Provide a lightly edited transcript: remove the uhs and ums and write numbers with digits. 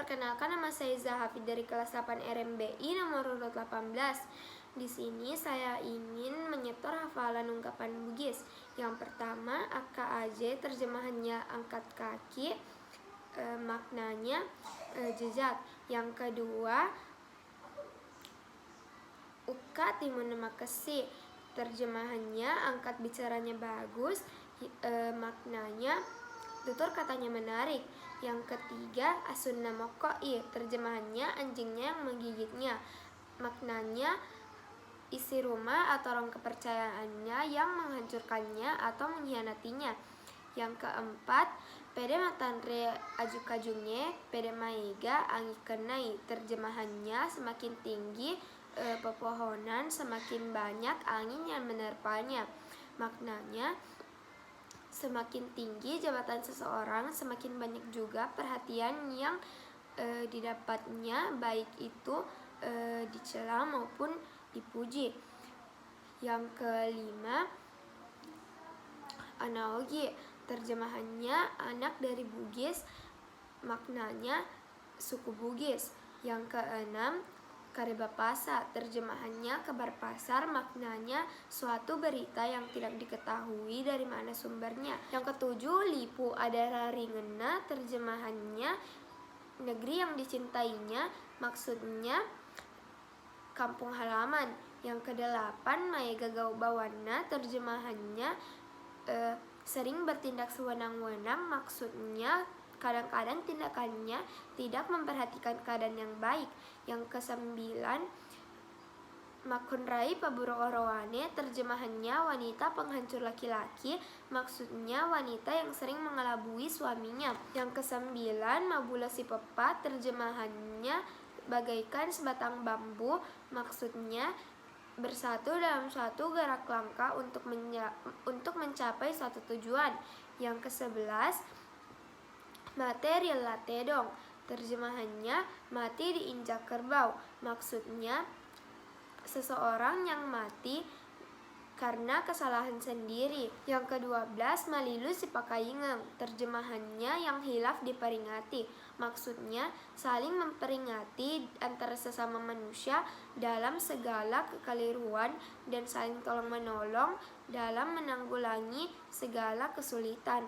Perkenalkan, nama saya Zahafid dari kelas 8 RMBI nomor urut 18. Di sini saya ingin menyetor hafalan ungkapan Bugis. Yang pertama, AKAJ, terjemahannya angkat kaki, maknanya jejak. Yang kedua, Uka timun makesi, terjemahannya angkat bicaranya bagus, maknanya tutur katanya menarik. Yang ketiga, asunna mokoi, terjemahannya anjingnya yang menggigitnya, maknanya isi rumah atau orang kepercayaannya yang menghancurkannya atau mengkhianatinya. Yang keempat, pede matanre aju-kajungnya, pede maiga angi kenai, terjemahannya semakin tinggi pepohonan, semakin banyak angin yang menerpanya, maknanya semakin tinggi jabatan seseorang, semakin banyak juga perhatian yang didapatnya, baik itu dicela maupun dipuji. Yang kelima, analogi, terjemahannya anak dari Bugis, maknanya suku Bugis. Yang keenam, karibapasa, terjemahannya kabar pasar, maknanya suatu berita yang tidak diketahui dari mana sumbernya. Yang ketujuh, lipu adara ringena, terjemahannya negeri yang dicintainya, maksudnya kampung halaman. Yang kedelapan, maega gaubawana, terjemahannya sering bertindak sewenang-wenang, maksudnya kadang-kadang tindakannya tidak memperhatikan keadaan yang baik. Yang kesembilan, makunrai paburuk orowane, terjemahannya wanita penghancur laki-laki, maksudnya wanita yang sering mengelabui suaminya. Yang kesembilan, mabula si pepat, terjemahannya bagaikan sebatang bambu, maksudnya bersatu dalam suatu gerak langkah untuk mencapai suatu tujuan. Yang ke-11, material latedong, terjemahannya mati diinjak kerbau, maksudnya seseorang yang mati karena kesalahan sendiri. Yang ke-12, malilu si pakaingeng, terjemahannya yang hilaf diperingati, maksudnya saling memperingati antara sesama manusia dalam segala kekeliruan dan saling tolong menolong dalam menanggulangi segala kesulitan.